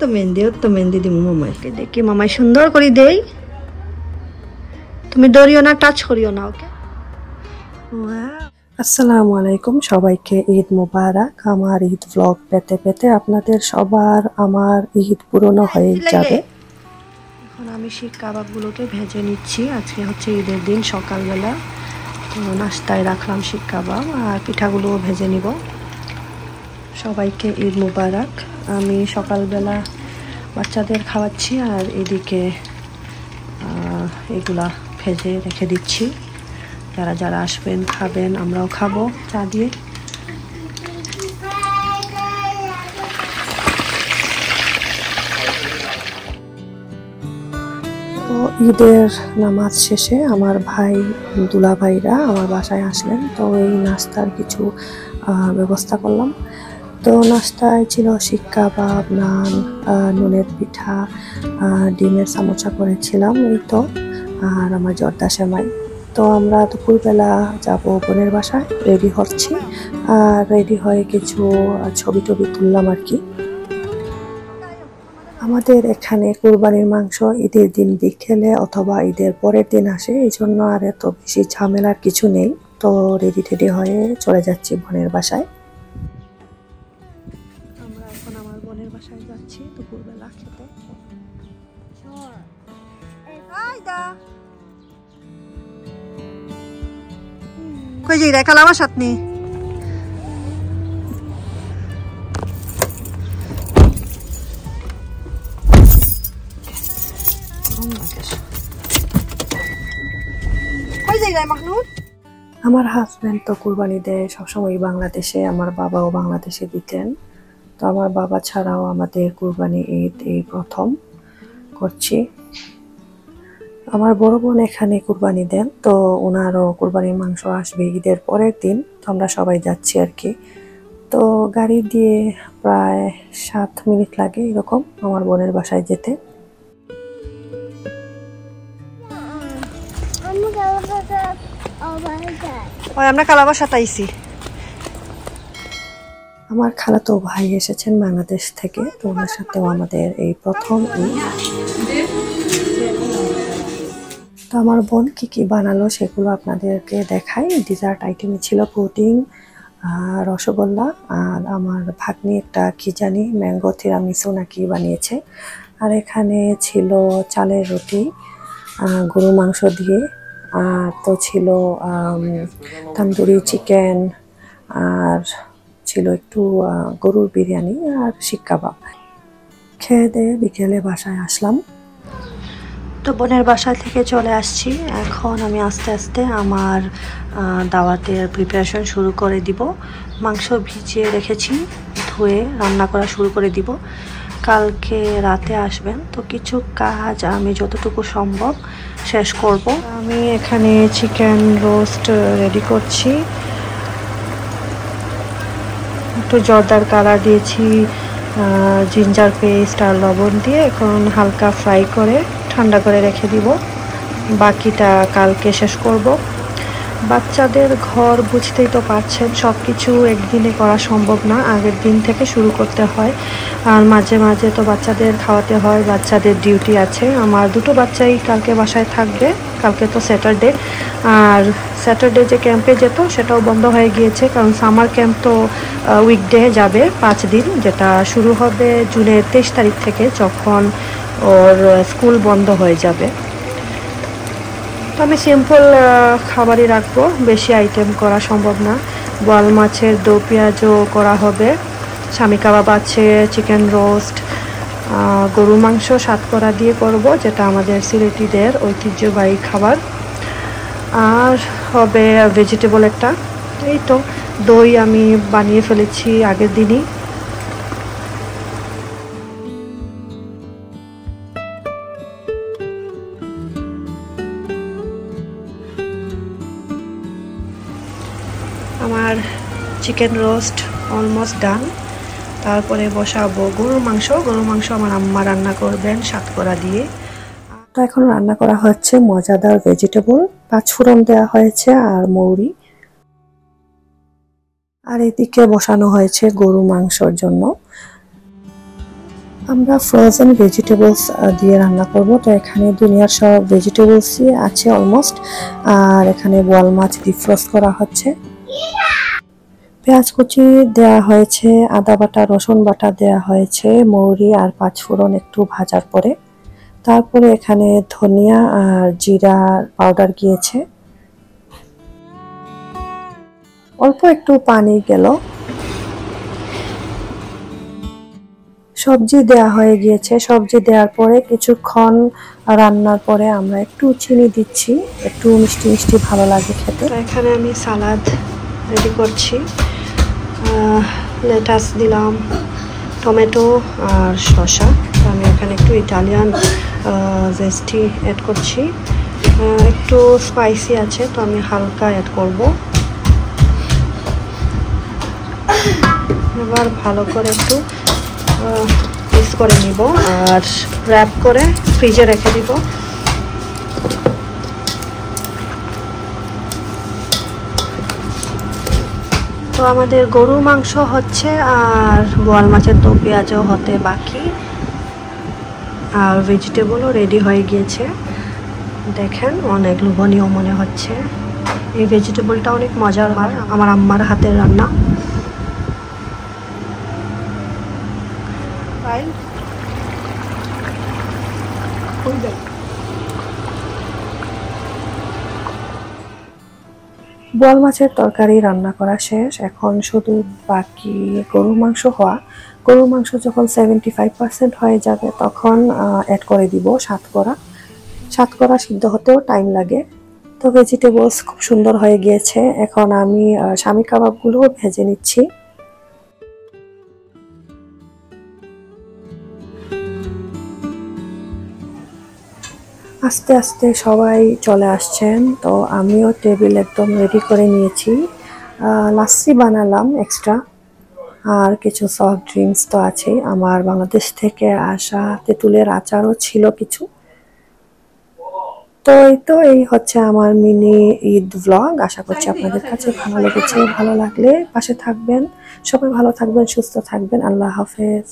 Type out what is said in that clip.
তো মেহেন্দি দিব মামাইকে দেখি মামাই সুন্দর করে দেই তুমি ধরিও না টাচ করিও না ওকে আসসালামু আলাইকুম সবাইকে ঈদ মুবারক আমার ঈদ ব্লগ পেতে পেতে আপনাদের সবার আমার ঈদ পুরনো হয়ে যাবে এখন আমি শিক কাবাবগুলোকে ভেজে নিচ্ছি আজকে হচ্ছে ঈদের দিন সকালবেলা তো নাস্তায় রাখলাম শিক কাবাব আর পিঠাগুলোও ভেজে নিব সবাইকে ঈদ মুবারক আমি সকালবেলা বাচ্চাদের খাওয়াচ্ছি আর এদিকে এগুলা ভেজে রেখে দিচ্ছি যারা যারা আসবেন খাবেন আমরাও খাবো চা দিয়ে তো ঈদের নামাজ শেষে আমার ভাই দুলা ভাইরা আমার বাসায় আসলেন তো এই নাস্তার কিছু ব্যবস্থা করলাম তো নাস্তায় ছিল শিক কাবাব নান নুনের পিঠা ডিমের সামোসা করেছিলাম এই তো আর আমার জর্দা সেমাই তো আমরা দুপুরবেলা যাব বোনের বাসায় রেডি হচ্ছি আর রেডি হয়ে কিছু ছবি টবি তুললাম আর কি আমাদের এখানে কুরবানির মাংস ঈদের দিন বিকেলে অথবা ঈদের পরের দিন আসে এই জন্য আর এত বেশি ঝামেলার কিছু নেই তো রেডি টেডি হয়ে চলে যাচ্ছি বোনের বাসায় আমরা এখন আমার বোনের বাসায় যাচ্ছি দুপুরবেলা খেতে কই যাই রে কালামা সাতনি কই যাই রে মাহমুদ আমার হাজবেন্ড তো কুরবানি দেয় সবসময় বাংলাদেশে আমার বাবাও বাংলাদেশে দিতেন তো আমার বাবা ছাড়াও আমাদের কুরবানি ঈদ এই প্রথম করছি আমার বড় বোন এখানে কুরবানি দেন তো ওনারও কুরবানির মাংস আসবে ঈদের পরের দিন তো আমরা সবাই যাচ্ছি আর কি তো গাড়ি দিয়ে প্রায় 7 মিনিট লাগে এরকম আমার বোনের বাসায় যেতে আমরা কালামা সাতাইছি আমার খালাতো ভাই এসেছেন বাংলাদেশ থেকে তো ওনার সাথেও আমাদের এই প্রথম ঈদ তো আমার বোন কি কি বানালো সেগুলো আপনাদেরকে দেখাই ডিজার্ট আইটেমে ছিল পুডিং রসগোল্লা আর আমার ভাগ্নি একটা কি জানি ম্যাঙ্গো তিরামিসু নাকি বানিয়েছে আর এখানে ছিল চালের রুটি গরু মাংস দিয়ে আর তো ছিল তন্দুরি চিকেন আর ছিল একটু গরুর বিরিয়ানি আর শিক কাবাব খেয়ে দিয়ে বিকেলে বাসায় আসলাম তো বোনের বাসা থেকে চলে আসছি এখন আমি আস্তে আস্তে আমার দাওয়াতের প্রিপারেশন শুরু করে দিব মাংস ভিজিয়ে রেখেছি ধুয়ে রান্না করা শুরু করে দিব কালকে রাতে আসবেন তো কিছু কাজ আমি যতটুকু সম্ভব শেষ করব আমি এখানে চিকেন রোস্ট রেডি করছি একটু জর্দার কালার দিয়েছি জিঞ্জার পেস্ট আর লবণ দিয়ে এখন হালকা ফ্রাই করে ঠান্ডা করে রেখে দিব বাকিটা কালকে শেষ করব বাচ্চাদের ঘর বুঝতেই তো পারছেন সব কিছু একদিনে করা সম্ভব না আগের দিন থেকে শুরু করতে হয় আর মাঝে মাঝে তো বাচ্চাদের খাওয়াতে হয় বাচ্চাদের ডিউটি আছে আমার দুটো বাচ্চাই কালকে বাসায় থাকবে কালকে তো স্যাটারডে আর স্যাটারডে যে ক্যাম্পে যেত সেটাও বন্ধ হয়ে গিয়েছে কারণ সামার ক্যাম্প তো উইকডে যাবে 5 দিন যেটা শুরু হবে জুনের 23 তারিখ থেকে যখন ওর স্কুল বন্ধ হয়ে যাবে তো আমি সিম্পল খাবারই রাখবো বেশি আইটেম করা সম্ভব না বোয়াল মাছের দো পেঁয়াজও করা হবে স্বামী কাবাব আছে চিকেন রোস্ট গরু মাংস সাতকরা দিয়ে করব যেটা আমাদের সিলেটিদের ঐতিহ্যবাহী খাবার আর হবে ভেজিটেবল একটা এই তো দই আমি বানিয়ে ফেলেছি আগের দিনই আমার চিকেন রোস্ট অলমোস্ট ডান তারপরে বসাবো গরুর মাংস আমার আম্মা রান্না করবেন সাতকরা দিয়ে তো এখন রান্না করা হচ্ছে মজাদার ভেজিটেবল পাঁচফোড়ন দেওয়া হয়েছে আর মৌরি আর এদিকে বসানো হয়েছে গরু মাংসর জন্য আমরা ফ্রোজেন ভেজিটেবলস দিয়ে রান্না করব। তো এখানে দুনিয়ার সব ভেজিটেবলসই আছে অলমোস্ট। আর এখানে বোয়াল মাছ ডিফ্রস্ট করা হচ্ছে। পেঁয়াজ কুচি দেওয়া হয়েছে, আদা বাটা রসুন বাটা দেওয়া হয়েছে, মৌরি আর পাঁচফোড়ন একটু ভাজার পরে। তারপরে এখানে ধনিয়া আর জিরা পাউডার গিয়েছে, অল্প একটু পানি গেল। সবজি দেওয়া হয়ে গিয়েছে। সবজি দেওয়ার পরে কিছুক্ষণ রান্নার পরে আমরা একটু চিনি দিচ্ছি, একটু মিষ্টি মিষ্টি ভালো লাগে খেতে। এখানে আমি সালাদ রেডি করছি। লেটাস দিলাম, টমেটো আর শসা। আমি এখানে একটু ইটালিয়ান জেস্টি অ্যাড করছি। একটু স্পাইসি আছে, তো আমি হালকা অ্যাড করব। এবার ভালো করে একটু মিক্স করে নিব আর র্যাপ করে ফ্রিজে রেখে দিব। তো আমাদের গরুর মাংস হচ্ছে আর বোয়াল মাছের দো পেঁয়াজও হতে বাকি, আর ভেজিটেবলও রেডি হয়ে গিয়েছে। দেখেন অনেক লোভনীয় মনে হচ্ছে। এই ভেজিটেবলটা অনেক মজার হয়, আমার আম্মার হাতের রান্না। বোয়াল মাছের তরকারি রান্না করা শেষ। এখন শুধু বাকি গরুর মাংস হওয়া। গরুর মাংস যখন 75% হয়ে যাবে তখন অ্যাড করে দিব সাতকরা। সাতকরা সিদ্ধ হতেও টাইম লাগে। তো ভেজিটেবলস খুব সুন্দর হয়ে গিয়েছে। এখন আমি স্বামী কাবাবগুলো ভেজে নিচ্ছি। আস্তে আস্তে সবাই চলে আসছেন, তো আমিও টেবিল একদম রেডি করে নিয়েছি। লাস্সি বানালাম এক্সট্রা, আর কিছু সফট ড্রিঙ্কস তো আছেই। আমার বাংলাদেশ থেকে আসা তেঁতুলের আচারও ছিল কিছু। তো এই হচ্ছে আমার মিনি ঈদ ভ্লগ। আশা করছি আপনাদের কাছে ভালো লেগেছে। ভালো লাগলে পাশে থাকবেন। সবাই ভালো থাকবেন, সুস্থ থাকবেন। আল্লাহ হাফেজ।